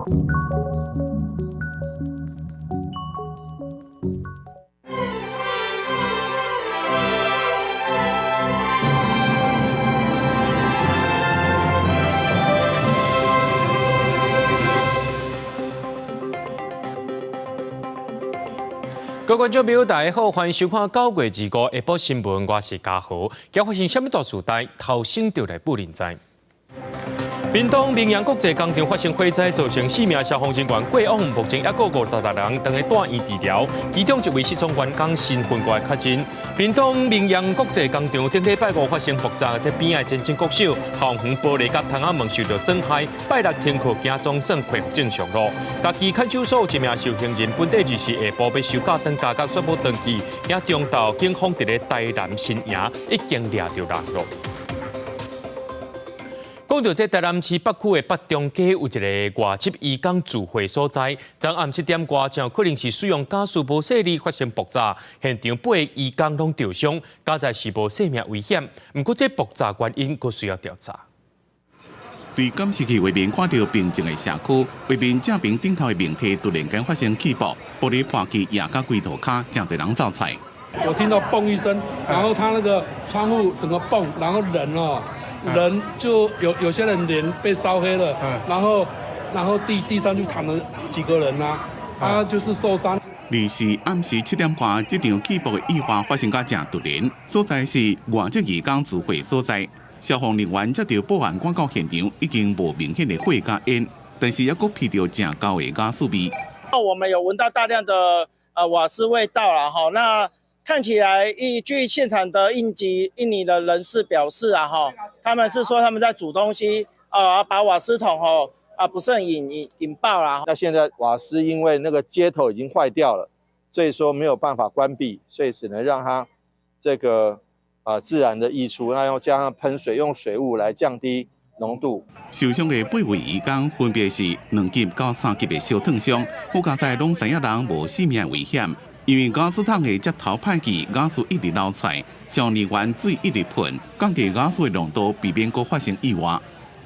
各位观众朋友，大家好，欢迎收看9月2号下晡新闻，我是嘉豪。今发生什么大事代？头先就来不认知。屏东明阳国际工厂发生火灾，造成4名消防人员过往，目前还有56人等在住院治疗，其中一位失踪员工新婚过确诊。屏东明阳国际工厂顶礼拜5发生爆炸，这边的前进国小校园玻璃甲窗仔门受到损害，拜六停课，今总算恢复正常路。家己看守所一名受刑人，本地日是下晡要收假，当家甲宣布登记，今中昼警方伫咧台南新营已经抓到人了。讲到这台南市北区的北中街有一个外籍移工聚会所在，昨暗7点外，正可能是使用加速无势力发生爆炸，现场8个移工拢受伤，加在是无生命危险。不过这爆炸原因佫需要调查。对监视器画面看到平静的社区，画面正边顶头的明体突然间发生起爆，玻璃破去，压到龟头卡，真侪人走菜。我听到嘣一声，然后他那个窗户整个嘣，然后人就有些人脸被烧黑了，然后地上就躺了几个人啊，他就是受伤。二是暗时7点半，这场起爆的意外发生甲正突然，所在是外籍移工聚会所在。消防人员接到报案赶到现场，已经无明显的火甲烟，但是还佫闻到正高的瓦斯味。我们有闻到大量的瓦斯味道了哈，那。看起来，据现场的印尼的人士表示啊，他们是说他们在煮东西，把瓦斯桶不慎引爆了。那现在瓦斯因为那个接头已经坏掉了，所以说没有办法关闭，所以只能让它这个自然的溢出，那要加上喷水，用水雾来降低浓度。受伤的8位移工分别是2级到3级的小烫伤，附加在拢知影人无性命危险。因为瓦斯桶的接头歹去，瓦斯一直流出，消防人员水一直喷，降低瓦斯的浓度，避免佫发生意外。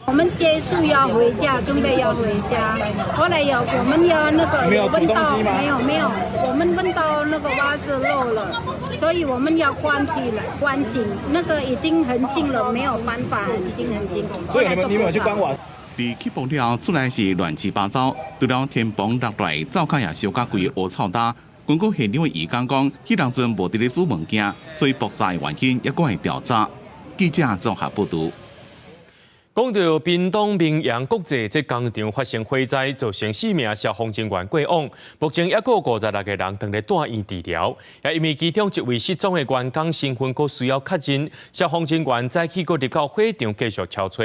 我们结束要回家，准备要回家。后来我们要那个闻到没有，我们闻到那个瓦斯漏了，所以我们要关紧，那个已经很近了，没有办法，很近。所以你们有去关瓦斯？伫起爆了，出来是乱七八糟，除了天崩落来，灶脚也烧甲规个乌臭搭。根据现场的移工讲，迄当阵无伫咧煮物件，所以爆炸的原因也搁会调查。记者综合报道。讲到屏东明阳国际这工厂发生火灾，造成4名消防人员过往，目前还有56个人等在住院治疗。也因为其中一位失踪的员工身份佫需要确认，消防人员早起佫入到火场继续敲找。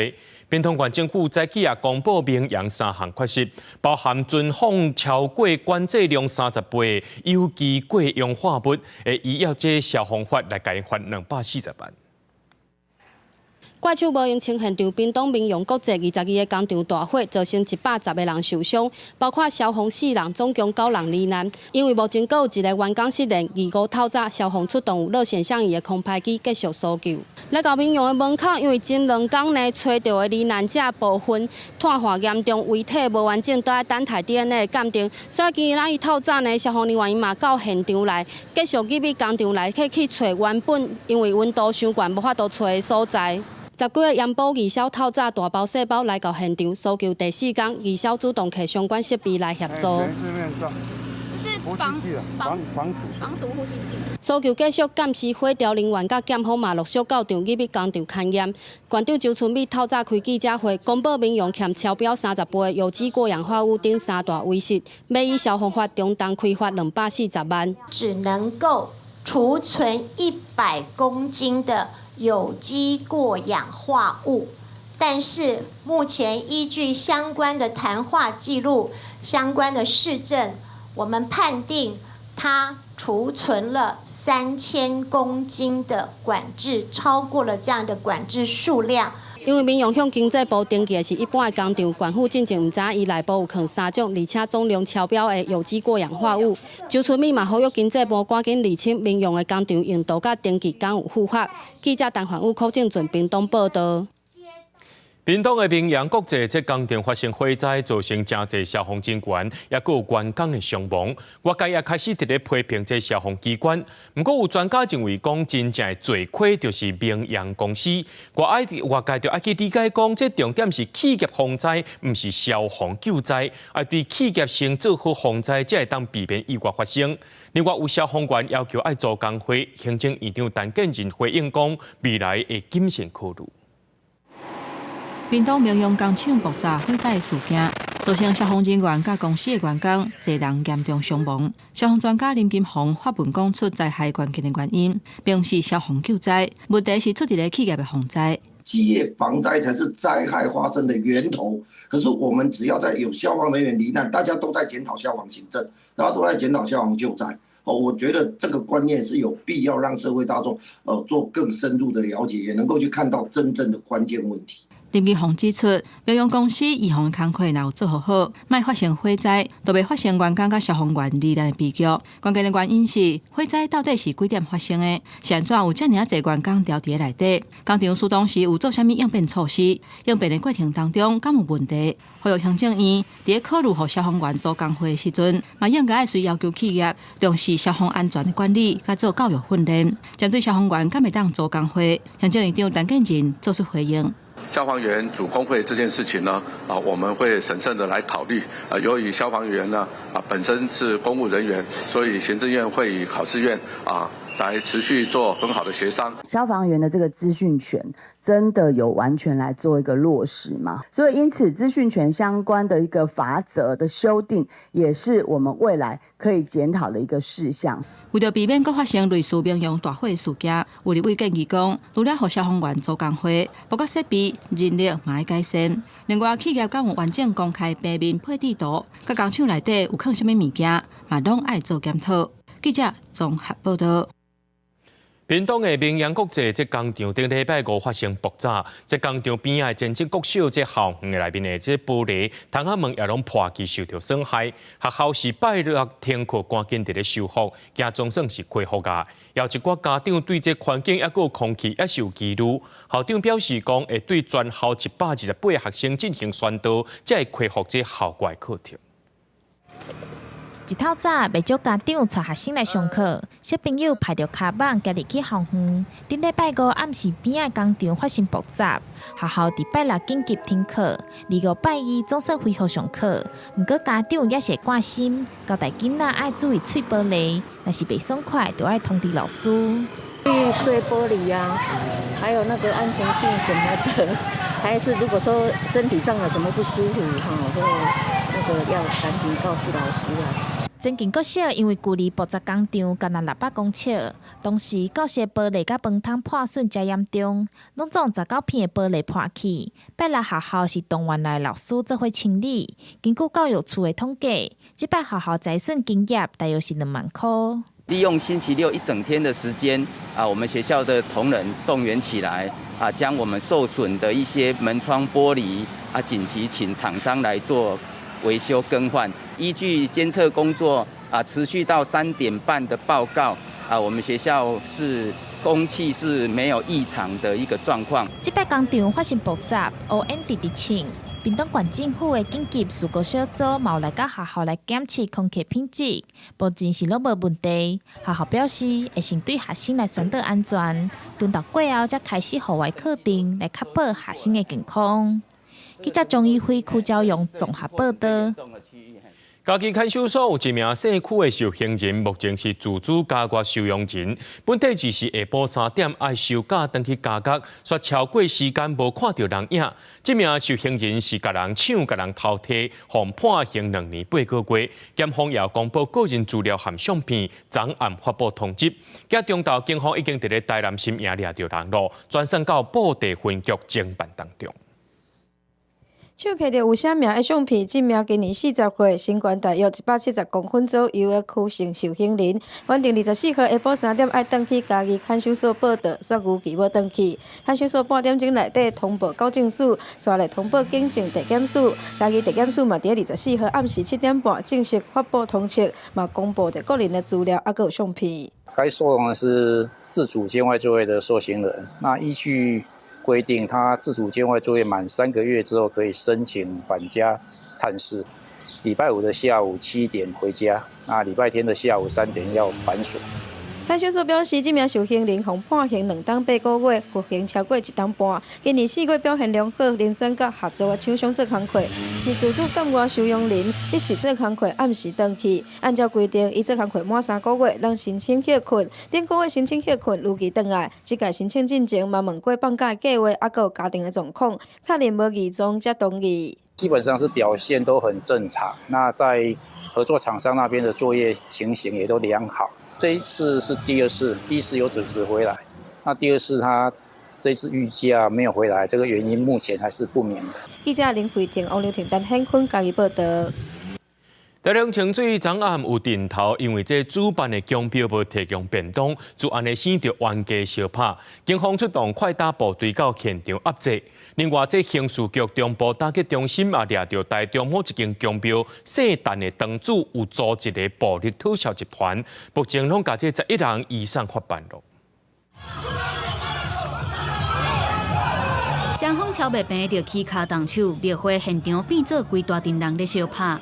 屏东县政府早起也公布明阳3项缺失，包含存放超过管制量30倍有机过氧化物，医药这消防法来改罚240万。怪手无用清现场，屏东明阳国际22个工厂大火，造成110个人受伤，包括消防4人，总共9人罹难。因为目前还有1个员工失联，25透早消防出动有热线向伊的空拍机继续搜救。来到明阳的门口，因为前2天内找到的罹难者部分碳化严重，遗体无完整，都要等待 DNA 鉴定。所以今日伊透早呢，消防人员嘛到现场来，继续入去工厂内去找原本因为温度伤悬无法度找的所在。10几个盐保义消透早大包小包来到现场搜救第4天，义消主动摕相关设备来协助。是防毒呼吸器。搜救继续，监视火调人员甲检方嘛陆续到场入去工厂勘验。馆长周春美透早开记者会，公布明阳欠超标30倍有机过氧化物等3大违失，要以消防法中档开罚240万。只能够储存100公斤的有机过氧化物，但是目前依据相关的谈话记录、相关的事证，我们判定它储存了3000公斤的管制，超过了这样的管制数量。因为民用向经济部登记的是一般的工厂，管府进前唔知伊内部有藏3种，而且总量超标的有机过氧化物。周春美嘛呼吁经济部赶紧厘清民用的工厂用度甲登记敢有符合。记者陈焕武、柯正俊屏东报道。屏东的明阳国际这工程发生火灾，造成真侪消防人员也有员工的伤亡。外界也开始伫咧批评这消防机关。不过有专家认为讲，真正的罪魁就是明阳公司。外界就爱去理解讲，这重点是企业防灾，唔是消防救灾。要对企业先做好防灾，才会当避免意外发生。另外，有消防员要求爱做工会，行政院长陈建仁回应讲，未来会谨慎考虑。屏东明阳工厂爆炸火灾事件，造成消防人员甲公司的员工侪人严重伤亡。消防专家林金宏发文讲出灾害关键的原因，并不是消防救灾，问题是出伫咧企业的防灾。企业防灾才是灾害发生的源头。可是我们只要在有消防人员罹难，大家都在检讨消防行政，大家都在检讨消防救灾。我觉得这个观念是有必要让社会大众做更深入的了解，也能够去看到真正的关键问题。林金宏指出，明阳公司预防工作若有做好，莫发生火灾，就袂发生员工甲消防员罹难的悲剧。关键的原因是火灾到底是几点发生的？是安怎有遮尔侪员工调伫内底？工程师当时有做啥物应变措施？应变的过程当中敢有问题？呼吁行政院伫咧考虑互消防员做工会的时阵，嘛应该需要求企业重视消防安全的管理，甲做教育训练。针对消防员敢会当做工会，行政院长陈建仁做出回应。消防员组工会这件事情呢，我们会审慎的来考虑。由于消防员呢，本身是公务人员，所以行政院会与考试院来持续做很好的协商。消防员的这个资讯权真的有完全来做一个落实吗？所以因此资讯权相关的一个法则的修订，也是我们未来可以检讨的一个事项。为了避免再发生类似明阳大火的事件，有立委建议讲，除了互消防员做工会，包括设备、人力嘛要改善。另外，企业敢有完整公开平面配置图，甲工厂内底有放什么物件，嘛拢爱做检讨。记者综合报道。屏东的明阳国际这工厂顶礼拜五发生爆炸，这工厂边仔建筑国小这校园内面的这玻璃、窗仔门也拢破裂受到损害。学校是拜六停课，赶紧伫咧修复，今总算是恢复啊。有一寡家长对这环境还有空气也受疑虑，校长表示讲会对全校128个学生进行宣导，才会恢复这校外课程。一透早，袂少家长带学生来上课，小朋友排着卡网家己去校园。顶礼拜五暗时边仔工厂发生爆炸，学校伫拜六紧急停课，25拜一总算恢复上课。不过家长也是关心，交代囡仔爱注意碎玻璃，若是袂爽快，就要通知老师。碎玻璃啊，还有那个安全性什么的，还是如果说身体上有什么不舒服或那个要赶紧告诉老师啊。曾经国小因为距离爆炸工厂敢若600公尺，当时教室玻璃甲饭桶破损真严重，拢总19片的玻璃破去。拜六学校是动员来老师做伙清理。根据教育处的统计，这摆学校财损金额大约是2万块。利用星期六一整天的时间我们学校的同仁动员起来将我们受损的一些门窗玻璃紧急请厂商来做维修更换。依据监测工作持续到3点半的报告我们学校是空气是没有异常的一个状况。这摆工厂发生爆炸，乌烟直直清。屏东县政府的紧急事故小组嘛有来到学校来检测空气品质，目前是拢无问题。学校表示会先对学生来宣导安全，轮到过后才开始户外课程来确保学生的健康。记者钟义辉、邱昭勇综合报道。嘉义看守所有一名姓区的受刑人，目前是自主加决收容人。本地只是下晡3点爱收假登去加决，却超过时间无看到人影。这名受刑人是甲人抢、甲人偷摕，被判刑2年8个月。检方也公布个人资料含相片，昨暗发布通缉。今中昼警方已经伫咧台南新营抓到人咯，转送到布袋分局侦办当中。手摕着有写名的相片，这名今年40岁、身高大约170公分左右的屈姓受刑人，原定24号下晡3点爱登去嘉义看守所报到，却逾期要登去。看守所半点钟内底通报高警署，刷来通报警政地检署。嘉义地检署嘛，伫24号暗时7点半正式发布通缉，嘛公布着个人的资料，还有相片。该收容的是自主监外就业的受刑人，那依据规定，他自主监外作业满3个月之后，可以申请返家探视。礼拜5的下午7点回家，那礼拜天的下午3点要返所。看守所表示，这名受刑人共判刑2档8个月，服刑超过1档半。今年4月表现良好，认真甲合作的厂商做工课，是自主监外收容人，一时做工课按时回去。按照规定，伊做工课满3个月，能申请歇困。顶个月申请歇困，如期回来。即届申请进前，嘛问过放假的计划，还有家庭的状况，确认无异状才同意。基本上是表现都很正常。那在合作厂商那边的作业情形也都良好。这一次是第2次，第1次有准时回来，那第2次他这次预假没有回来，这个原因目前还是不明的。记者林慧婷、王刘婷、陈显坤嘉义报道。台中清水昨暗有电头，因为这主办的奖标无提供便当，就安尼生着冤家相拍。警方出动快打部队到现场压制。另外，这刑事局中部打击中心也抓到台中某一间奖标姓陈的堂主有组织的暴力特销集团，目前拢甲这11人以上发办了。双方超袂平着起骹动手，庙会现场变做规大阵人咧相拍。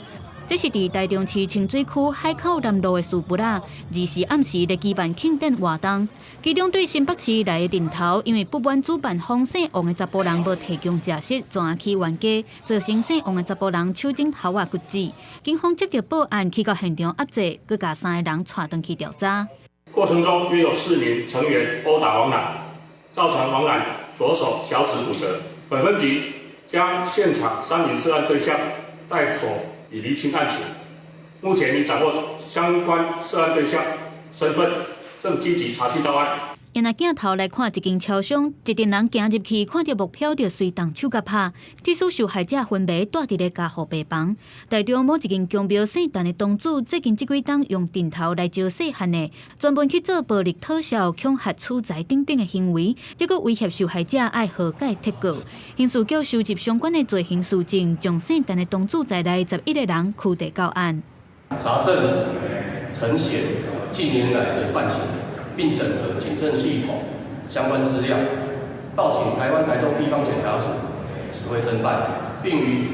这是伫台中市清水区海口南路的树木啊，2时暗时咧举办庆典活动，其中对新北市来的顶头，因为不满主办方姓王的查甫人无提供食食，转起冤家，造成姓王的查甫人手指头骨折。警方接到报案，去到现场压制，佮甲3个人带回去调查。过程中约有4名成员殴打王冉，造成王冉左手小指骨折。本分局将现场3名涉案对象带走，以厘清案情。目前已掌握相关涉案对象身份，正积极查缉到案。因拿镜头来看一间超商，一群人行入去，看到目标就随动手甲拍，致使受害者昏迷，住伫咧家护病房。台中某一间奖标姓陈的东主，最近这几档用电头来招细汉的，专门去做暴力特销、恐吓取财等等的行为，结果威胁受害者爱和解贴告。刑事局收集相关的罪行事证，将姓陈的东主在内11个人拘提到案。查证陈显近年来的犯行，并整合警政系统相关资料，报请台中地方检察署指挥侦办，并于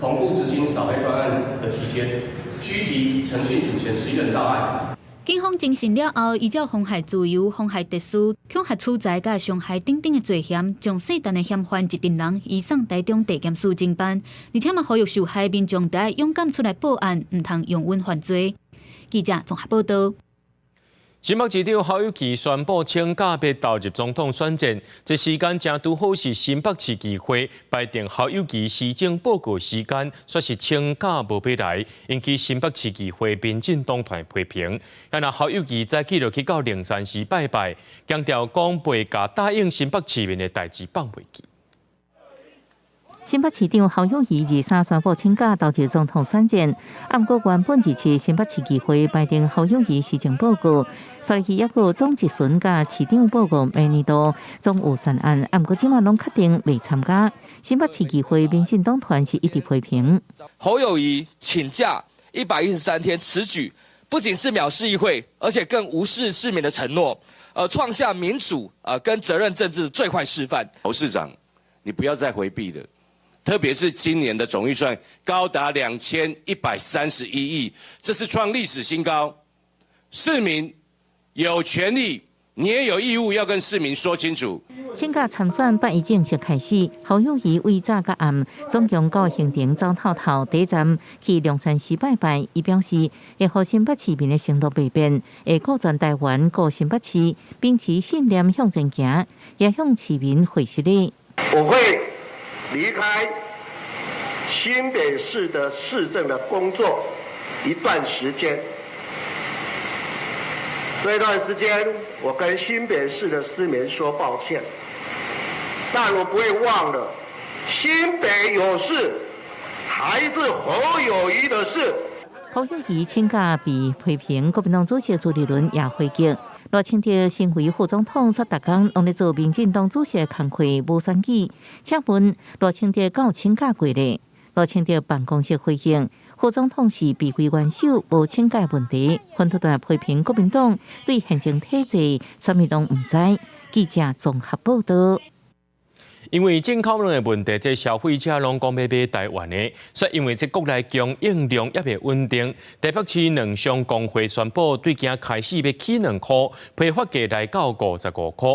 同步执行扫黑专案的期间，拘提陈姓主嫌11人到案。警方侦讯了后，依照妨害自由、妨害特殊、恐吓取财、甲伤害等等的罪嫌，将姓陈的嫌犯一群人移送台中地检署侦办，而且嘛呼吁受害民众得勇敢出来报案，唔通用冤犯罪。记者综合报道。新北市长侯友宜宣布请假要投入总统选战，这时间正拄好是新北市议会排定侯友宜施政报告时间，说是请假无要来，引起新北市议会民进党团批评。那侯友宜早起就去到灵山寺拜拜，强调讲袂甲答应新北市民的代志放袂记。新北市长侯友宜23宣布请假投入总统选战，不过原本2次新北市议会排定侯友宜施政报告，所以抑有总一巡甲市长报告明年度总有3案，不过今晚拢确定未参加。新北市议会民进党团是一直批评侯友宜请假113天此举，不仅是藐视议会，而且更无视市民的承诺，创下民主跟责任政治的最坏示范。侯市长，你不要再回避了。特别是今年的总预算高达2131亿，这是创历史新高。市民有权利，你也有义务要跟市民说清楚。请假参选8月正式开始，侯友宜为早甲暗，总共到行程走透透。第一站去龙山寺拜拜，伊表示会互新北市民的承诺不变，会顾全台湾、顾新北市，秉持信念向前行，也向市民会实力。我会离开新北市的市政的工作一段时间，这段时间我跟新北市的市民说抱歉，但我不会忘了新北有事还是侯友宜的事。侯友宜请假被批评，国民党主席朱立伦也回击。罗清德身为副总统，煞逐工用来做民进党主席的工课，无选举。请问罗清德敢有请假过呢？罗清德办公室回应，副总统是被归元首，无请假问题。分突然批评国民党对现政体制什么拢唔知。记者综合报道。因为进口量的问题，这消费者拢讲要买台湾的，所以因为这国内供应量也未稳定，台北市两商工会宣布，对今开始要起2块，批发价来到55块。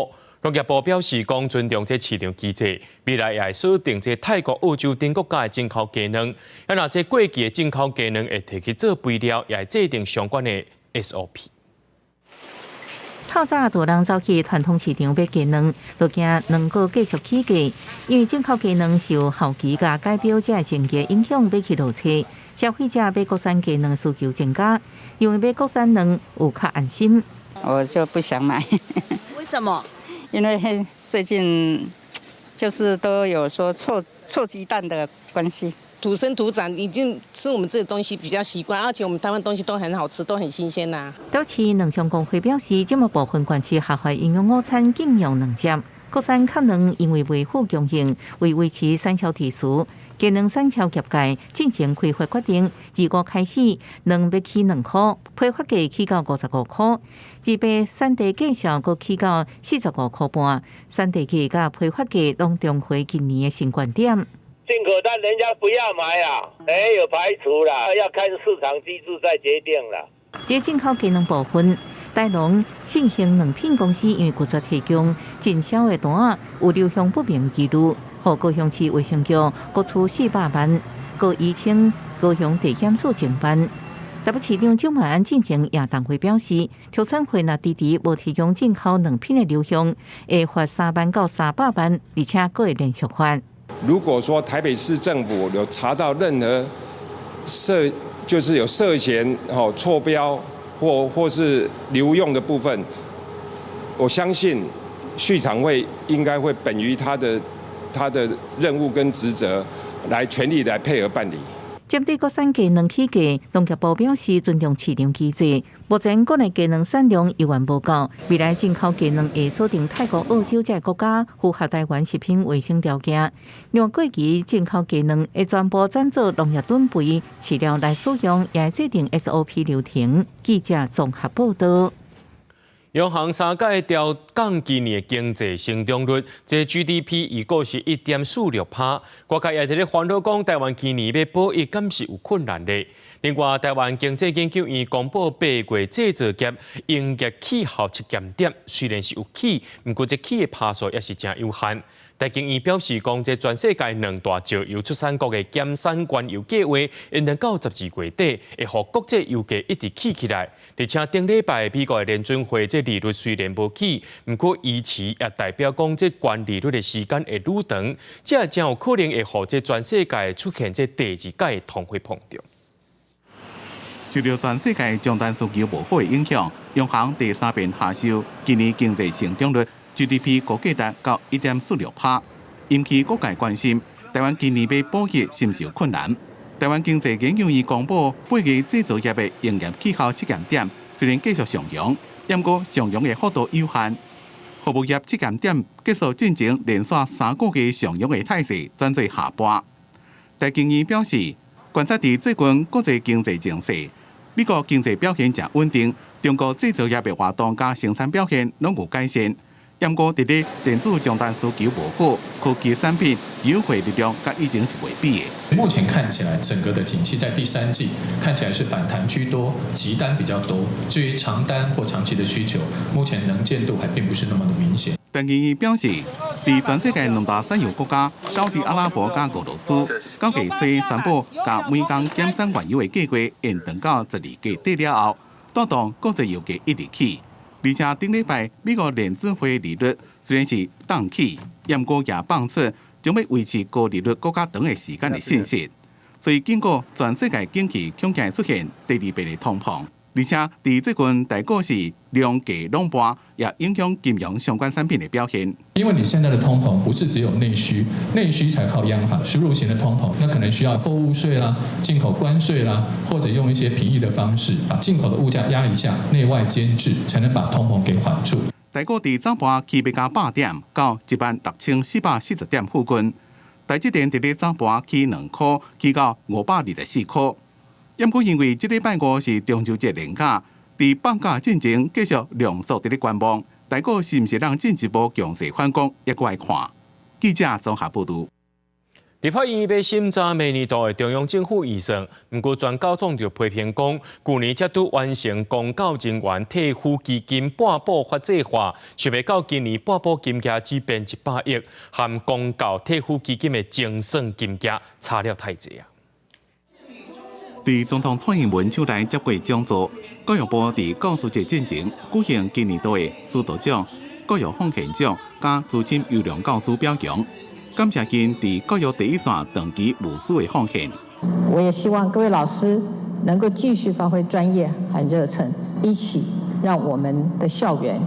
农业部表示，讲尊重这市场机制，未来也会锁定这泰国、澳洲等国家的进口鸡卵。啊，若这过期的进口鸡卵会提去做肥料，也会制定相关的 SOP。透早多人走去传统市场买鸡卵，就惊能够继续起价，因为进口鸡卵受后期甲改标价增加影响，买起落车。消费者买国产鸡卵需求增加，因为买国产卵有较安心。我就不想买。为什么？因为最近就是都有说臭鸡蛋的关系，土生土长，已经吃我们这个东西比较习惯，而且我们台湾东西都很好吃，都很新鲜呐。台市两商工会表示，这么部分县市下发营养午餐禁用2节，国产壳卵因为维护供应，为维持产销秩序，鸡卵产销业界进行开会决定，2月开始卵要起2块，批发价起到55块。自备产地介绍，阁起到45块半，产地价甲批发价拢重回今年的新高点。进口单人家不要买啦，没有排除啦，要看市场机制再决定啦。在进口鸡卵部分，台农新兴卵品公司因为拒绝提供进销的单，有流向不明记录，互高雄市卫生局各处400万，各移请高雄地检署侦办。台北市长蒋万安进行亚党会表示，调查会若迟迟无提供进口卵品的流向，会罚3万到300万，而且还会连续罚。如果说台北市政府有查到任何就是有涉嫌错标或是流用的部分，我相信畜产会应该会本于他的任务跟职责，来全力来配合办理。针对国产鸡卵起价，农业部表示尊重市场机制。目前国内鸡卵产量依然无够，未来进口鸡卵会锁定泰国、澳洲这国家符合台湾食品卫生条件。另外，过期进口鸡卵会全部转做农业准备饲料来使用，也会制定 SOP 流程。记者综合报道。央行3届调降今年的经济成长率，这 GDP 预估是1.46%。外界也伫咧烦恼讲，台湾今年要保一敢是有困难的。另外，台湾经济研究院公布8月制造业营业气候测验点，虽然是有起，不过这起的趴数也是真有限。台经院表示，讲这全世界2大石油出产国的减产原油计划，因能到12月底，会互国际油价一直起来。而且顶礼拜美国的联准会这利率虽然无起，不过预期也代表讲这关利率的时间会愈长，这将有可能会互这全世界出现这第2届的通货膨胀。受到全世界终端需求无好的影响，央行第3遍下修今年经济成长率 GDP 估计达到1.46%，引起各界关心。台湾今年要保值是毋是有困难？台湾经济研究院公布8月制造业的营业气候测验点，虽然继续上扬，不过上扬的幅度有限。服务业测验点结束进行连续3个月上扬的态势，转做下滑。台经院表示，观察到最近国际经济情势，美国经济表现真稳定，中国制造业的活动加生产表现拢有改善。不过，伫咧电子终端需求无好，科技产品优惠力量甲以前是袂比的。目前看起来，整个的景气在第3季看起来是反弹居多，急单比较多。至于长单或长期的需求，目前能见度还并不是那么的明显。台经院表示，伫全世界2大产油国家沙特阿拉伯甲俄罗斯，到期西宣布甲每工减产原油的计划延长到12月底了后，带动国际油价一直起。而且顶礼拜美国联准会利率虽然是降起，不过也放出将要维持高利率更加长的时间的信息。所以经过全世界景气恐惊出现第2遍的通膨，而且伫最近大股市量价垄断，也影响金融相关产品的表现。因为你现在的通膨不是只有内需，内需才靠央行，输入型的通膨，那可能需要货物税啦、进口关税啦，或者用一些平抑的方式，把进口的物价压一下，内外兼治，才能把通膨给缓住。台股伫早盘起要加8点，到16440点附近。台积电伫咧早盘起2块，起到524块。不过因为这礼拜5是中秋节连假，伫放假进程继续量缩伫咧观望，台股是毋是让进一步强势反攻，也搁来看。记者综合报道。立法院要审查明年度的中央政府预算，不过专家总就批评讲，去年才拄完成公教人员退抚基金半补法制化，想要到今年半补金额只变100亿，和公教退抚基金的精算金额差了太济啊！伫总统蔡英文手内接过奖座，教育部伫教师节进前举行今年度的师导奖、教育奉献奖加资深优良教师表扬。感谢今伫教育第一线长期无私的奉献。我也希望各位老师能够继续发挥专业和热忱，一起让我们的校园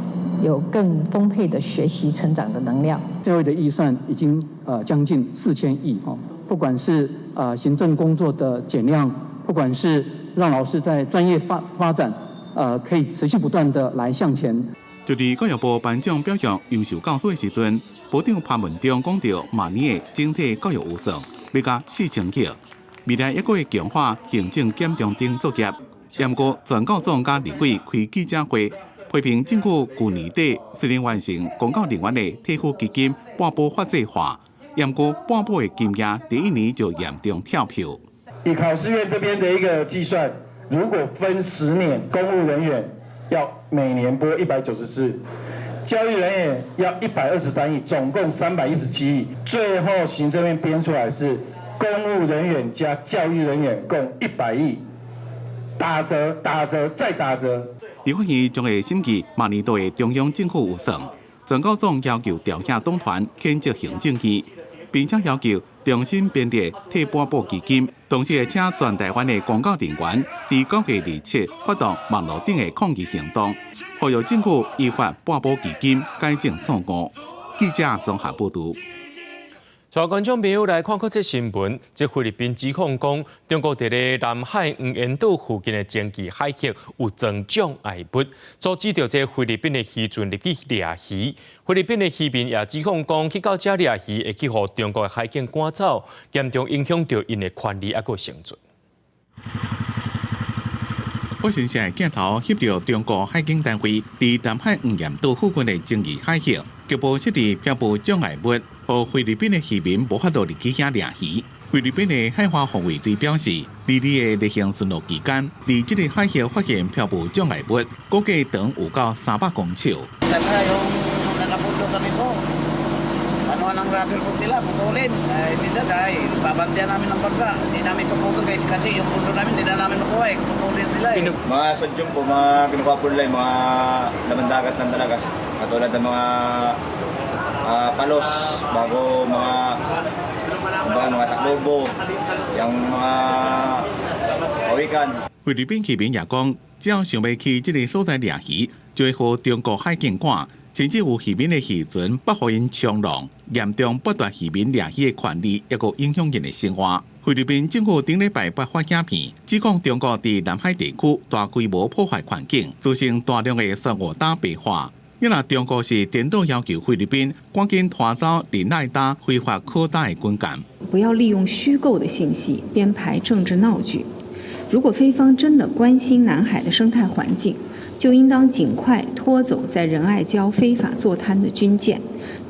有更丰沛的学习成长的能量。教育的预算已经将近4000亿哦，不管是行政工作的减量，不管是让老师在专业发展可以持续不断的来向前。就伫教育部颁奖表扬优秀教师的时阵，部长潘文忠讲到，明年的整体教育预算要加4000亿，未来一个月强化行政检查等作业。不过，全教总甲立委开记者会，批评政府去年底虽然完成公教人员的退抚基金半补法制化，不过半补的金额第一年就严重跳票。以考试院这边的一个计算，如果分10年，公务人员要每年拨194，教育人员要123亿，总共317亿。最后行政院编出来是公务人员加教育人员共100亿，打折、打折再打折。立法院将会审议明年度的中央政府预算，全教总要求调下党团谴责行政院，并且要求重新编列退半补基金，同时会请全台湾的公教人员伫9月27发动网络顶的抗议行动，呼吁政府依法半补基金改正错误。记者综合报道。带观众朋友来看看这新闻。这菲律宾指控讲，中国伫咧南海黄岩岛附近的前期海域有增障碍物，阻止着这菲律宾的渔船入去掠鱼。菲律宾的渔民也指控讲，去到这掠鱼会去互中国的海警赶走，严重影响到因的权利还佫生存。我新社的镜头翕到中国海警单位伫南海黄岩岛附近的前期海域，局部设置漂浮障碍物。和菲律宾的渔民无法度入去遐掠鱼。菲律宾的海华防卫队表示，2日的例行巡逻期间，伫这个海域发现漂浮障碍物，估计长有到300公尺。Mga sadyong po, mga kinukuha po nila yung mga laman dagat lang talaga. Katulad ng mga palos, bago mga taklobo, yung mga kawikan。菲律宾渔民也讲，只要想要去这个所在掠鱼，就会和中国海警赶，甚至有渔民的渔船不互因冲浪，严重剥夺渔民掠鱼的权利，也个影响因的生活。菲律宾政府顶礼拜发影片，指控中国伫南海地区大规模破坏环境，造成大量的珊瑚礁白化。因若中国是颠倒要求菲律宾赶紧拖走林奈达非法扩大的军舰，不要利用虚构的信息编排政治闹剧。如果菲方真的关心南海的生态环境，就应当尽快拖走在仁爱礁非法坐滩的军舰，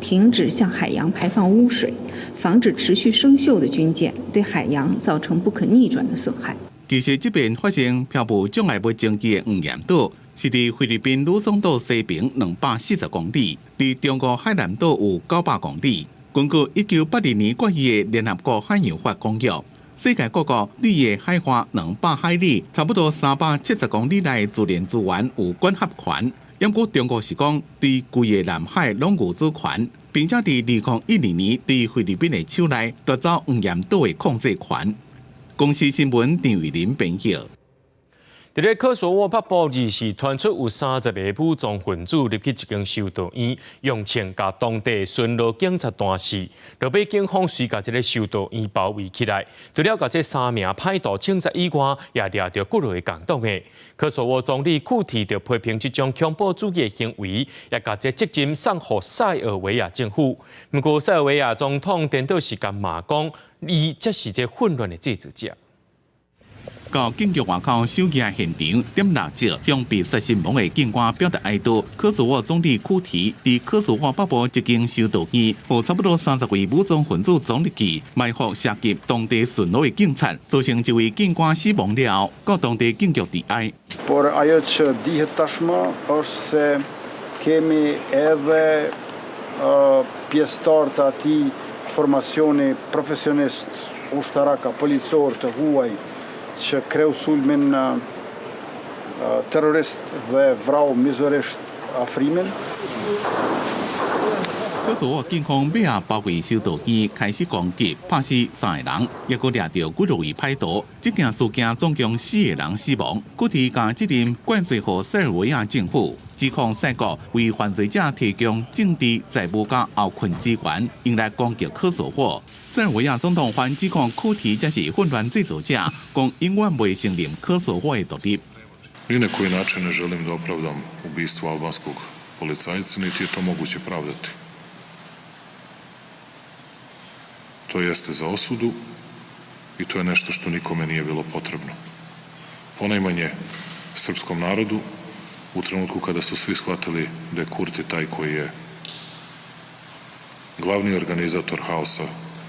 停止向海洋排放污水，防止持续生锈的军舰对海洋造成不可逆转的损害。其实这边发生漂浮障碍物经济的黄岩岛，是伫菲律宾鲁松岛西边240公里，离中国海南岛有900公里。根据1980年决议的联合国海洋法公约，世界各国对的海划200海里，差不多370公里内自然资源有管辖权。不过中国是讲，对规个南海拢有主权，并且伫2012年对菲律宾的手内夺走黄岩岛的控制权。公司新闻张伟林编译。伫咧科索沃北部2时传出有30个武装分子入去一间修道院，用枪甲当地巡逻警察弹死。落尾警方随甲这个修道院包围起来，除了甲这3名歹徒枪杀以外，也掠到几类共党的。科索沃总理库提就批评这种恐怖主义的行为，也甲这责任送予塞尔维亚政府。不过塞尔维亚总统颠倒是甲骂讲，伊才是这混乱的制止者。到警局外口手举现场点蜡烛，向被杀身亡的警官表达哀悼。科索沃总理库提伫科索沃北部一间修道院，和差不多30位武装分子撞入去，埋伏射击当地巡逻的警察，造成一位警官死亡了，告当地警局致哀。Por ajo që dihet tashmë është se kemi edhe pjesëtar të atij formacioni profesionist ushtaraka policor të huaj që kreu sulmin terrorist dhe vrau mizorisht afrimin。科索沃警方尾下包围修道院，开始攻击，拍死3个人，也阁掠到几多位歹徒。这件事件总共4个人死亡。库提将责任怪罪给塞尔维亚政府，指控塞国为犯罪者提供政治、财务甲后勤资源，用来攻击科索沃。塞尔维亚总统反指控库提才是混乱制造者，讲永远未承认科索沃的独立。Ni na koji način ne želim da opravdam ubistvo albanskog policajca, niti je to moguće pravdati. To jeste za osudu i to je nešto što nikome nije bilo potrebno. Ponajmanje srpskom narodu u trenutku kada su svi shvatili da je Kurti taj koji je glavni organizator haosa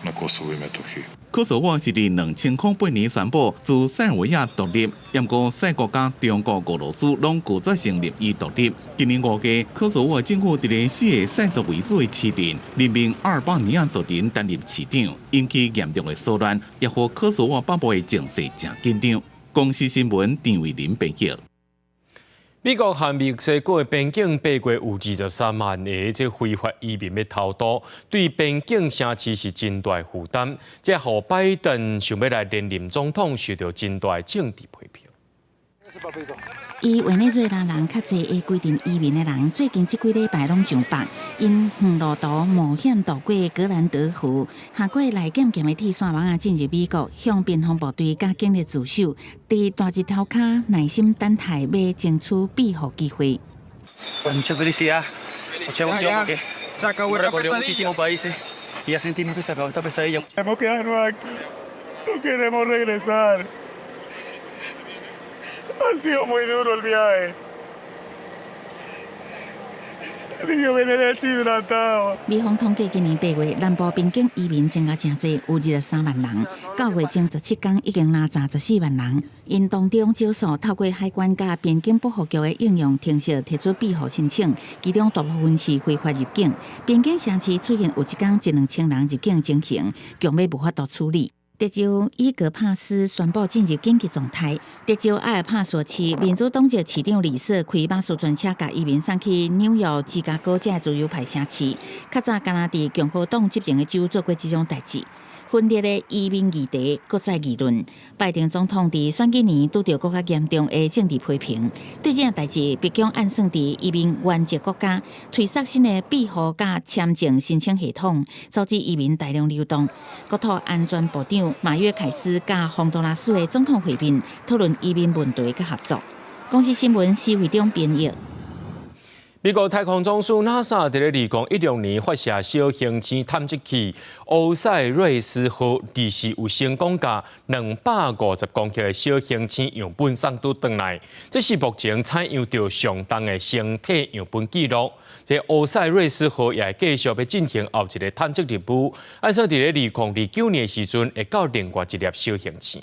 na Kosovu i Metohiji. 科索沃是伫2008年宣布自塞尔维亚独立，不过塞国甲中国、俄罗斯拢拒绝承认伊独立。今年5月，科索沃政府伫个4个塞族为主的市镇任命阿尔巴尼亚族人担任市长，引起严重的骚乱，也让科索沃北部的情势真紧张。公司新闻张伟林报道。美国和墨西哥的边境爬过有23万个这非法移民的逃渡，对边境城市是真大负担，这让拜登想要来连任总统受到真大政治批评。以委内瑞拉人较济的规定移民的人，最近这几礼拜拢上北，因远路途冒险渡过格兰德湖，下过来检的铁线网啊，进入美国，向边防部队甲警力自首，伫大日头骹耐心等待，要争取庇护机会。Muchas felicidad, mucha emoción porque recordé muchísimo países y ya sentimos que se acabó esta pesadilla. Hemos quedado aquí, no queremos regresar. Ha sido muy duro el viaje. El niño viene deshidratado. 美方统计今年8月南部边境移民增加真济，有23万人，9月前17天已经拿14万人。因当中少数透过海关甲边境保护局的应用程式提出庇护申请，其中大部分是非法入境。边境城市出现有一天1-2千人入境情形，局要无法度处理。德州伊格帕斯宣布进入紧急状态。德州阿尔帕索市民主党籍市长李瑟开巴士专车，甲移民送去纽约、芝加哥这自由派城市。较早加拿大共和党执政的州做过这种代志。分裂的移民议题搁再议论，拜登总统伫选举年拄到更加严重的政治批评。对这件代志，北京暗算伫移民原籍国家推出新的庇护甲签证申请系统，导致移民大量流动。国土安全部长马约凯斯甲洪都拉斯的总统会面，讨论移民问题甲合作。公司新闻是会长编译。美国太空总署 NASA 在2016年发射小行星探测器欧塞瑞斯号，2是有成功把250公克的小行星样本送到回来，这是目前采样到上重的星体样本记录。这欧塞瑞斯号也继续要进行后一个探测任务，按说在2029年的时阵会到另外一粒小行星。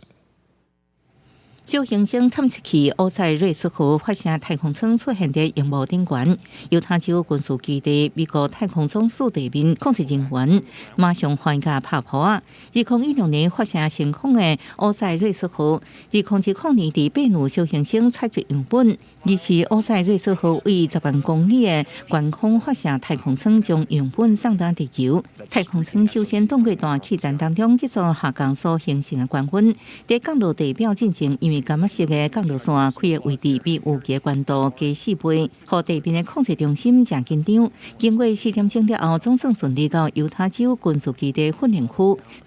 小行星探测器欧塞瑞斯号发射太空舱出现在荧幕顶端，犹他州军事基地美国太空总署地面控制人员马上还甲拍破啊！2016年发射成功的欧塞瑞斯号，2010年伫秘鲁小行星采集样本，2是欧塞瑞斯号为10万公里的悬空发射太空舱将样本送到地球。太空舱首先通过段气站当中，结束下降所形成的关分，在降落地表进行。因为伽马色的降落线开的位置比预期高度加4倍，让地面的控制中心真紧张。经过4点钟了后，总算顺利到犹他州军事基地训练区。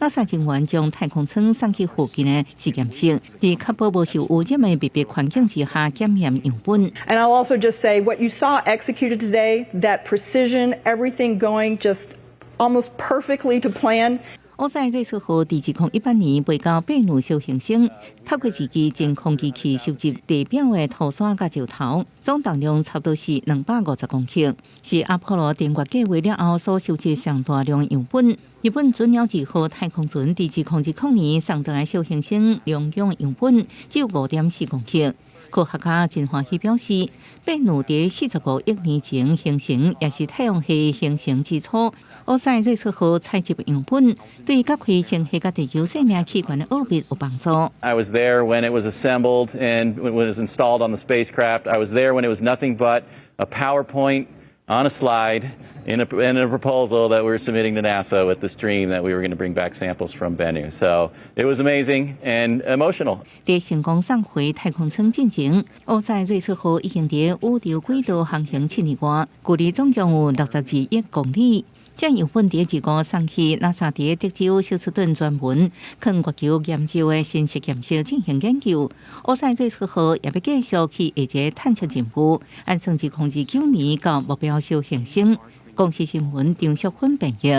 NASA 人员将太空舱送去附近的实验室，在确保无受污染的密闭环境之下检验样本。And I'll also just say what you saw executed today, that precision, everything going just almost perfectly to plan. 乌塞瑞士号伫2018年背到秘鲁小行星，透过自己真空机器收集地表的土山甲石头，总重量差不多是250公克，是阿波罗登月计划了后所收集上大量样本。日本准鸟2号太空船伫2010年送到来小行星量样样本只有5.4公克。科学家真欢喜表示，秘鲁伫45亿年前形成，也是太阳系形成之初。乌塞瑞士号采集的样本对解开星系甲地球生命器官的奥秘有帮助。I was there when it was assembled and when it was installed on the spacecraft. I was there when it was nothing but a PowerPoint on a slide in a proposal that we were submitting to NASA with this dream that we were going to bring back samples from Bennu. So it was amazing and emotional. 在成功送回太空舱进前，乌塞瑞士号已经在宇宙轨道航行7年外，距离总共有62亿公里。将样本伫一个送去NASA伫德州休斯顿专门抗月球研究的新实验室进行研究。乌塞瑞士号也要继续去下节探测任务，按2029年到目标小行星。公司新闻张淑芬编译。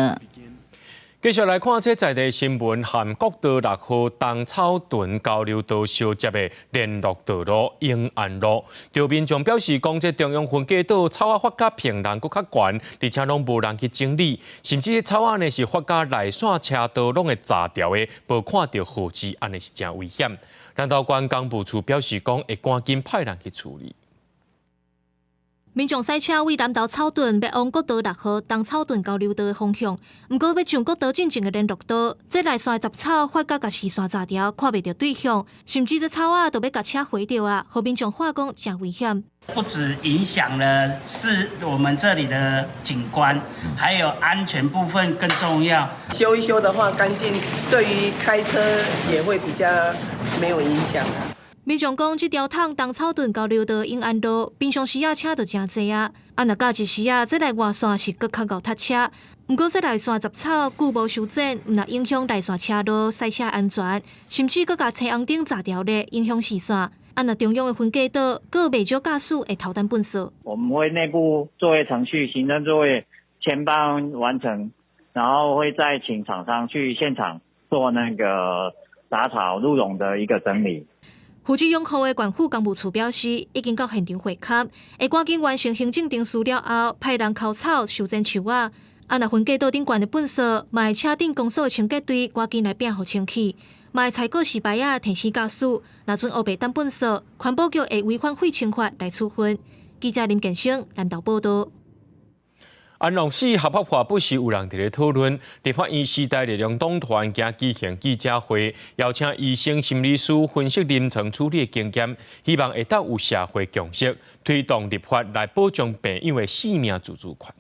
继续来看这在地新闻，韩国道6号东草屯交流道相接的联络道路永安路，有民众表示，讲这中央分隔岛草仔发甲平人搁较悬，而且拢无人去整理，甚至草仔呢是发甲内线车道拢会炸掉的，无看到号志，安尼是真危险。南投县工务处表示，讲会赶紧派人去处理。民众驶车为南投草屯要往国道6号东草屯交流道的方向，不过要上国道进前的联络道，这内线杂草发甲甲视线炸掉，看袂到对象，甚至这草仔都要甲车毁掉啊！和民众话讲真危险。不止影响了是我们这里的景观，还有安全部分更重要。修一修的话，干净，对于开车也会比较没有影响。民众讲，这条趟东草屯交流道永安路，平常时车就真济啊。若到一时这内外线是搁较敖塞车。不过这内线杂草久无修整，毋若影响内线车路赛车安全，甚至搁甲车红灯炸掉咧，影响视线。若中央的分隔岛，搁有袂少驾驶会偷单本色。我们会内部作业程序、行政作业前半完成，然后会再请厂商去现场做那个杂草路容的一个整理。负责养护的县府工务处表示，已经到现场会勘，会赶紧完成行政程序了后，派人抠草、修剪树仔。若分隔岛顶悬的粪扫，嘛会车顶公所的清洁队赶紧来摒互清气，嘛会采购洗牌仔提醒驾驶，若准黑白当粪扫，环保局会违反废清法来处分。记者林建生南投报道。安乐死合法化不时有人伫咧讨论，立法院时代力量党团今举行记者会，邀请医生、心理师分析临床处理的经验，希望会达有社会共识，推动立法来保障病友的性命自主权。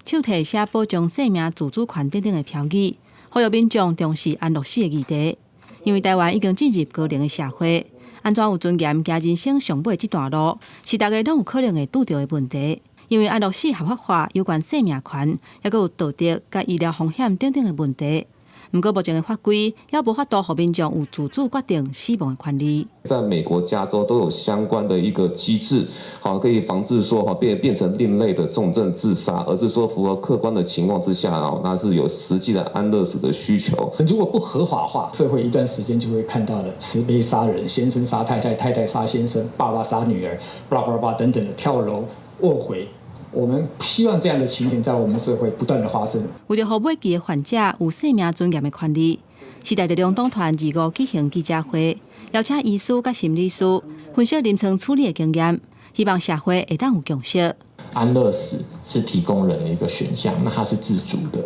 手提写保障生命自主权等等的标语，呼吁民众重视安乐死的议题。因为台湾已经进入高龄的社会，安怎有尊严行人生上尾这段路，是大家拢有可能会拄到的问题。因为安乐死合法化有关生命权，也有道德甲医疗风险等等的问题。不过目前的法规也无法度让民众有自主决定死亡的权利。在美国加州都有相关的一个机制，好可以防治说变成另类的重症自杀，而是说符合客观的情况之下那是有实际的安乐死的需求。如果不合法化，社会一段时间就会看到了慈悲杀人、先生杀太太、太太杀先生、爸爸杀女儿、巴拉巴拉等等的跳楼、卧轨。我们希望这样的情形在我们社会不断的发生。为了让每期的患者有生命尊严的权利，时代力量党团25举行记者会，邀请医师甲心理师分析临床处理的经验，希望社会会当有共识。安乐死是提供人的一个选项，那它是自主的。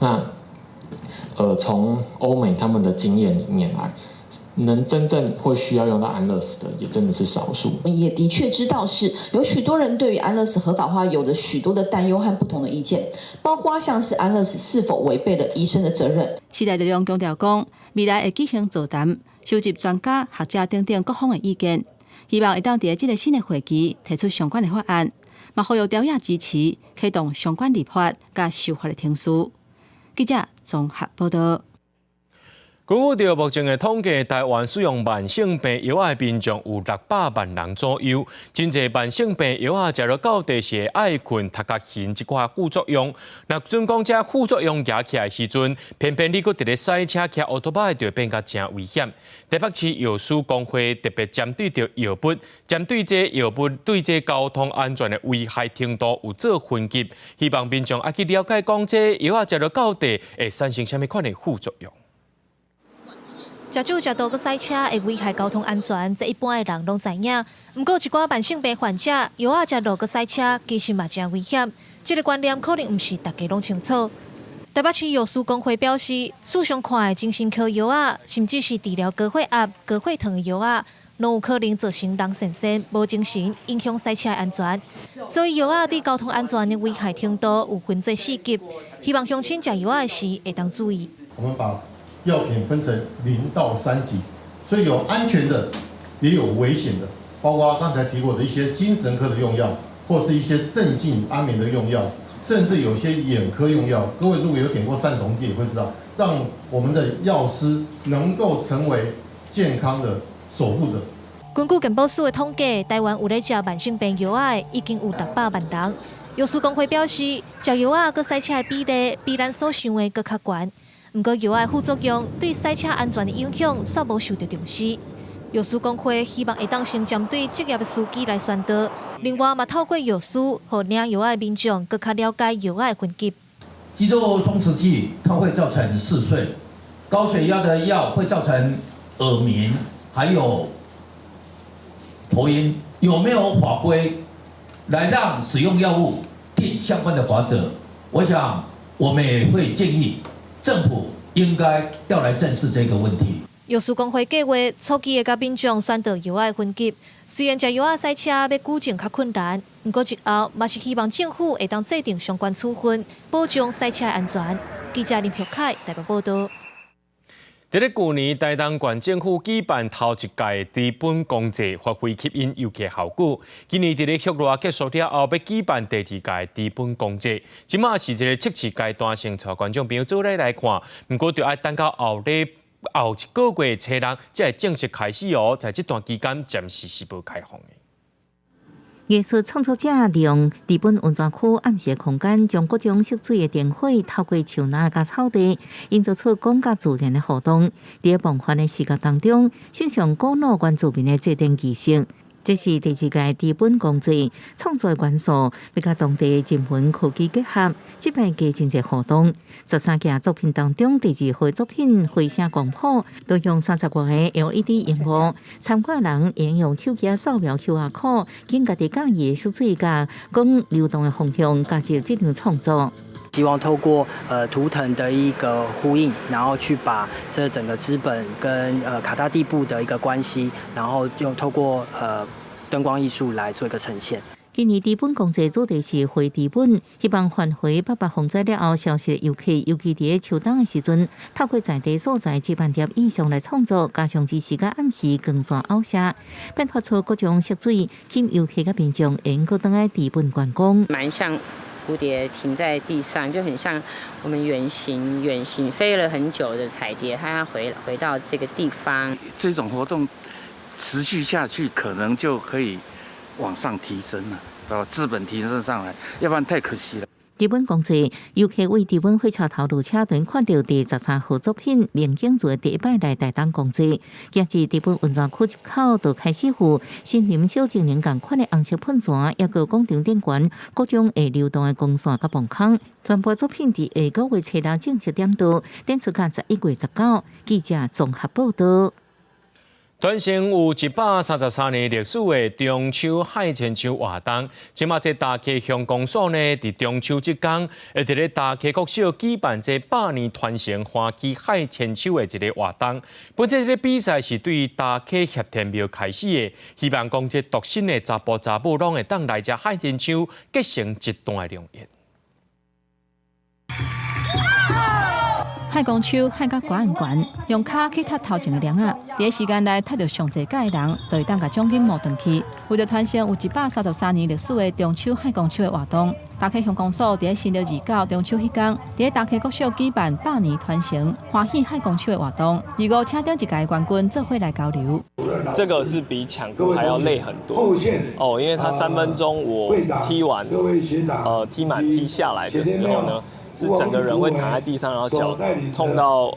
那从欧美他们的经验里面来。能真正会需要用到安乐死的，也真的是少数。也的确知道是有许多人对于安乐死合法化有着许多的担忧和不同的意见，包括像是安乐死是否违背了医生的责任。时代力量强调讲，未来会举行座谈，收集专家、学者等等各方的意见，希望会当在这个新的会期提出相关的法案，嘛呼吁朝野支持，启动相关立法甲修法的程序。记者综合报道。根据着目前的统计，台湾使用慢性病药的民众有600万人左右。真侪慢性病药食落到地是爱困、头壳晕这寡副作用。若准讲这副作用加起来时阵，偏偏你搁伫咧赛车骑奥多巴就变甲真危险。台北市药师工会特别针对着药物，针对这药物对这交通安全的危害程度有做分级，希望民众爱去了解讲这药食落到地会产生什么款的副作用。 食酒食多个赛车会危害交通安全，这一般的人拢知影。不过一寡慢性病患者药食多个赛车，其实嘛真危险。这个观念可能唔是大家拢清楚。台北市药师工会表示，市上看的精神科药甚至是治疗高血压、高血糖的药拢有可能造成人神神无精神，影响赛车安全。所以药对交通安全的危害程度有分做4级，希望乡亲食药时会当注意。我们把 药品分成0到3级，所以有安全的，也有危险的，包括刚才提过的一些精神科的用药，或是一些镇静安眠的用药，甚至有一些眼科用药。各位如果有点过散瞳剂，也会知道，让我们的药师能够成为健康的守护者。根据健保署的统计，台湾有咧食慢性病药的已经有600万人。药师工会表示，食药佮赛车的比例比咱所想的佮较悬。 不过药的副作用对赛车安全的影响煞无受到重视。药师工会希望会当先针对职业的司机来宣导，另外嘛透过药师，和领药的民众更加了解药的分级。肌肉松弛剂它会造成嗜睡，高血压的药会造成耳鸣，还有头晕。有没有法规来让使用药物定相关的法则？我想我们也会建议。 政府应该要来正视这个问题。药师工会计划初期会甲民众宣导药的分级，虽然食药赛车要举证较困难，不过日后嘛是希望政府会当制定相关处分，保障赛车安全。记者林玉凯台北报道。 在咧去年，台东县政府举办头一届资本公祭，发挥吸引游客效果。今年在咧旭热结束了后，要举办第2届资本公祭，即马是一个测试阶段，先带观众朋友做来看。不过，就要等到后1个月初6，才会正式开始哦。在这段期间，暂时是无开放的。 艺术创作者利用日本温泉区暗时空间，将各种色水的电火透过树林甲草地，营造出讲甲自然的互动。在梦幻的视觉当中，欣赏古老原住民的祭典仪式。这是第2届资本公祭创作的元素，要甲当地的人文科技结合，即摆加真侪活动。13件作品当中，第2回作品回声光谱，都用30多个 LED 荧幕，参观人应用手机扫描 QR code， 经家己介意的色水甲讲流动的方向，加入这场创作。 希望透过图腾的一个呼应，然后去把这整个资本跟卡塔地部的一个关系，然后透过灯光艺术来做一个呈现。今年资本公祭主题是回资本，希望返回800洪灾了后消失的游客，尤其伫秋冬的时阵，透过在地所在1万碟以上来创作，加上知识甲暗时光线凹写，变化出各种色水，吸引游客甲民众能够倒来资本观光。蛮像 蝴蝶停在地上，就很像我们远行飞了很久的彩蝶，它要回到这个地方。这种活动持续下去，可能就可以往上提升了，资本提升上来，要不然太可惜了。 资本公祭，游客为资本火车头路车段看到第13号作品《明景做第1摆来台东公祭，今日资本温泉区入口就开始付森林小精灵同款的红色喷泉，也个广场顶悬各种会流动的光线甲磅空。全部作品伫下个月初6正式点灯，展出到11月19。记者综合报道。 传承有133年历史的中秋海千秋活动，即马在大溪乡公所呢，伫中秋这天，会伫咧大溪国小举办这100年传承花旗海千秋的一个活动。本这个比赛是对大溪协天庙开始的，希望讲这独身的查甫查某拢会当来这海千秋结成一段良缘。 海公手海甲悬悬，用脚去踢头前的梁啊！第一时间内踢到上侪届的人，就会当甲奖金摸回去。为着传承有133年历史的中秋海公手的活动，大溪乡公所伫4月29中秋迄天，伫大溪国小举办百年传承欢喜海公手的活动，25请到一届冠军做伙来交流。这个是比抢鼓还要累很多哦，因为它3分钟我踢完，踢满踢下来的时候呢，是整个人会躺在地上，然后脚痛到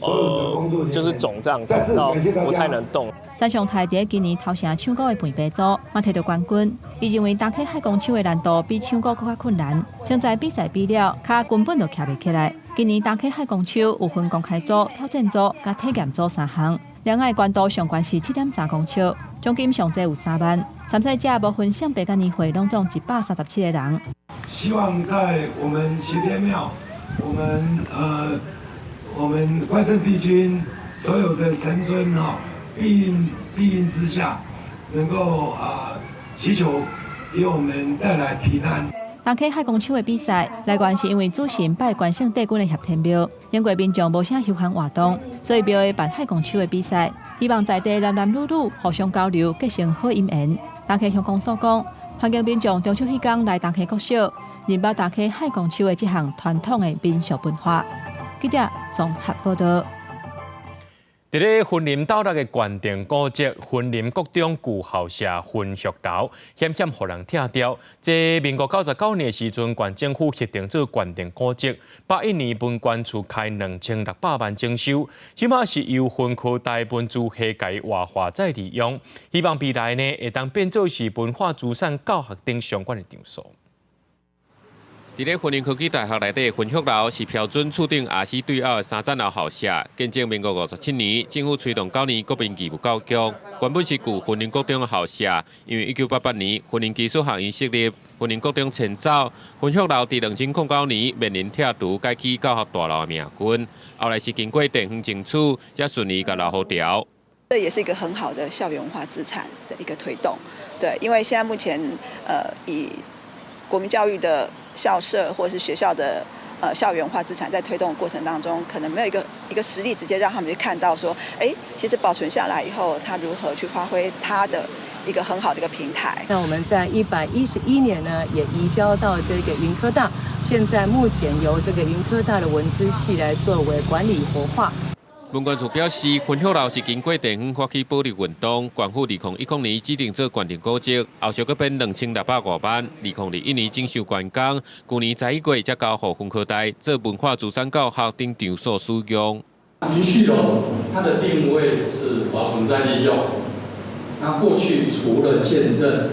就是肿胀，痛到不太能动。詹上台伫今年头城唱歌的陪伴组，嘛摕到冠军。伊认为大溪海公手的难度比唱歌更加困难，现在比赛比了，脚根本就徛袂起来。今年大溪海公手有分公开组、挑战组、甲体验组3项，两岸关度上悬是7.3公尺，奖金上济有3万。参赛者无分性别甲年岁，拢总137个人。希望在我们协天庙，我们关圣帝君所有的神尊庇荫之下，能够祈求给我们带来平安。大溪海公手的比赛来源是因为主神拜关圣帝君的合天庙，英国民众无啥休闲活动，所以庙会办海公手的比赛，希望在地男男女女互相交流，结成好姻缘。大溪乡公所讲，欢迎民众中秋迄天来大溪国小，认识大溪海公手的这项传统的民俗文化。记者综合报道。伫咧云林斗六的关电古迹云林国中旧校舍分学楼，险险互人拆掉。在民国99年时阵，县政府核定做关电古迹，81年本县厝开2600万征收，即马是由分区大分资下改活化再利用，希望未来呢会当变做是文化资产教学等相关的场所。伫咧云林科技大学内底的分学楼是标准厝顶亚西对后的3层楼校舍，建成民国57年，政府推动9年国民义务教育。原本是旧云林国中的校舍，因为1988年云林技术学院设立，云林国中迁走，分学楼伫2009年面临拆除，改起教学大楼的命运。后来是经过地方争取，才顺利甲留好调。这也是一个很好的校园文化资产的一个推动，对，因为现在目前以国民教育的校舍或是学校的校园化资产在推动的过程当中，可能没有一个实例直接让他们去看到说，其实保存下来以后，它如何去发挥它的一个很好的一个平台。那我们在111年呢，也移交到这个云科大，现在目前由这个云科大的文资系来作为管理活化。文管处表示，分学楼是经过地方发起保育运动，县府2010年指定做关电古迹，后续搁变2600万，2021年征收完工，去年11月才交予分科大做文化资产教学等场所使用。云旭楼它的定位是保存再利用，那过去除了见证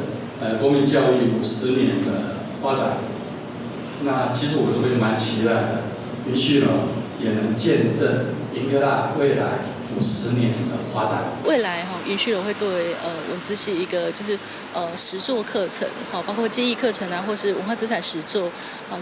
国民教育50年的发展，那其实我这边蛮期待的，云旭楼也能见证云科大未来50年的发展。未来云旭楼会作为文资系一个就是实作课程，包括记忆课程啊，或是文化资产实作，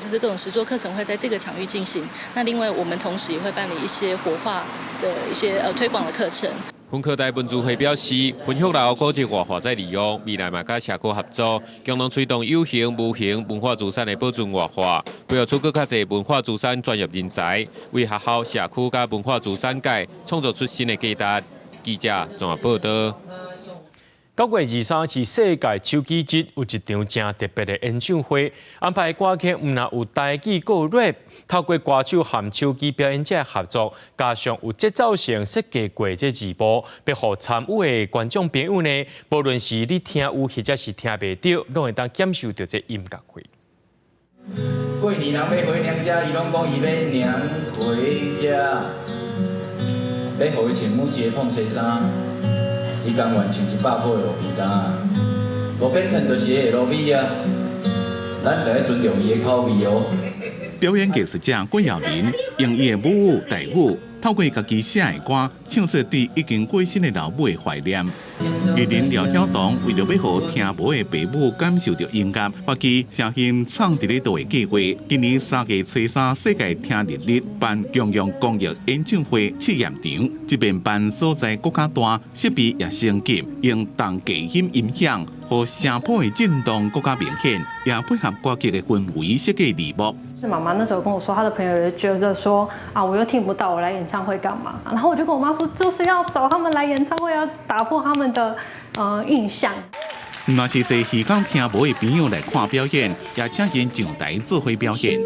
就是各种实作课程会在这个场域进行。那另外我们同时也会办理一些活化的一些推广的课程。分科大文资会表示，分学楼古迹活化再利用，未来嘛甲社区合作，共同推动有形、无形文化资产的保存活化，培育出更较侪文化资产专业人才，为学校、社区甲文化资产界创造出新的价值。记者综合报道。9月23是世界手机节，有一场正特别的演唱会，安排歌曲唔但有台语，还有 rap， 透过歌手和手机表演者合作，加上有节奏性设计过这字幕，要互参与的观众朋友呢，无论是你听有或者是听袂到，拢会当感受到这音乐会。过年人要回娘家，伊拢讲伊要娘回家，要互伊穿母节碰西衫。伊甘愿穿100块的路边单，路边摊就是迄个路米啊，咱得尊重伊的口味哦。表演艺术者郭耀林用伊的母语台语，透过家己写的歌，唱出对已经过身的老母的怀念。艺人廖晓彤为了要互听无的爸母感受到音乐，发起诚心唱伫咧倒的计划。今年3月初3世界听日日办共用公益演唱会试验场，这边办所在更加大，设备也升级，用动隔音音响，和声波的震动更加明显，也配合歌曲的氛围设计字幕。是妈妈那时候跟我说，她的朋友也觉得说啊，我又听不到，我来演唱会干嘛？然后我就跟我妈说，就是要找他们来演唱会，要打破他们的印象。若是在戏港听无的朋友来看表演，也请因上台做伙表演。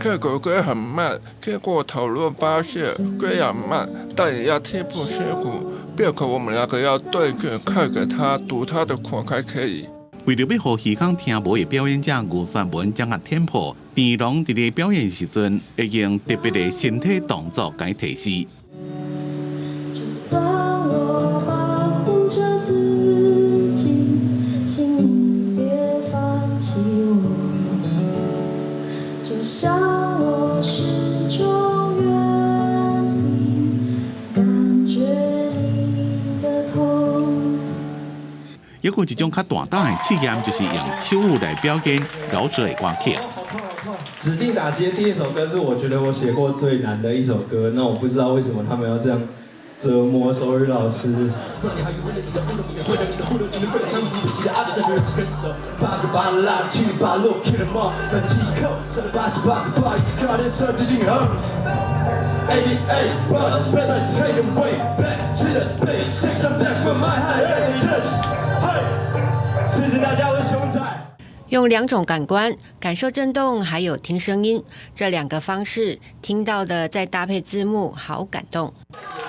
这首歌很慢，听过讨论发现虽然慢，但也要听不辛苦。便可我们两个要对着看着他读他的款才可以。为了要让戏港听无的表演者吴山文掌握天赋，田龙伫咧表演时阵会用特别的身体动作来提示。就算我保护着自己，请你别放弃我。就像我始终愿意感觉你的痛。还有一种较大胆的试验，就是用手舞来表演饶舌的歌曲。指定打击的第一首歌是我觉得我写过最难的一首歌，那我不知道为什么他们要这样折磨手语老师。谢谢大家，我是熊仔。用2种感官感受震动，还有听声音，这2个方式听到的再搭配字幕，好感动。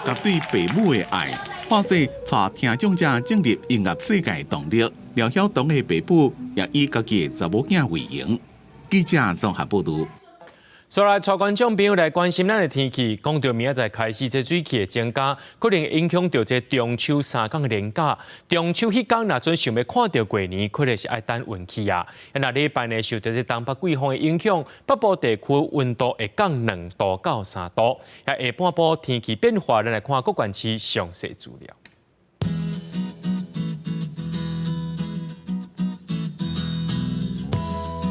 甲对父母的爱，或者带听众者进入音乐世界的动力。廖晓东的父母也以家己的查某囝为荣。记者综合报道。所来，带观众朋友来关心咱的天气。讲到明仔载开始，这水汽的增加，可能影响到这中秋3天的连假。中秋迄天，若准想要看到过年，可能是爱等运气啊。那礼拜呢，受到这东北季风的影响，北部地区温度会降2度到3度。下半部天气变化，咱来看各县市详细资料。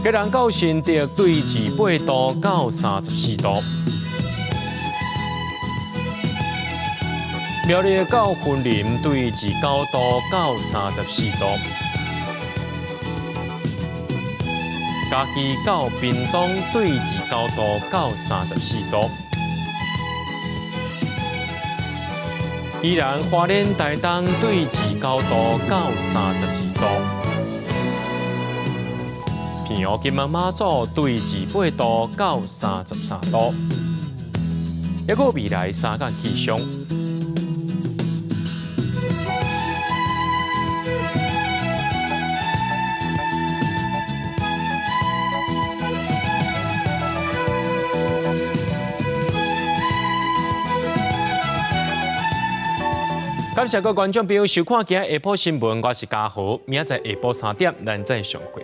嘉南到新竹对28度到34度，苗栗到云林对29度到34度，嘉义到屏东对29度到34度，宜兰花莲台东对29度到34度。平阳金门马祖对28度到33度，还有未来3天气象。感谢各位观众朋友收看今日下晡新闻，我是嘉豪，明仔载下晡3点咱再相会。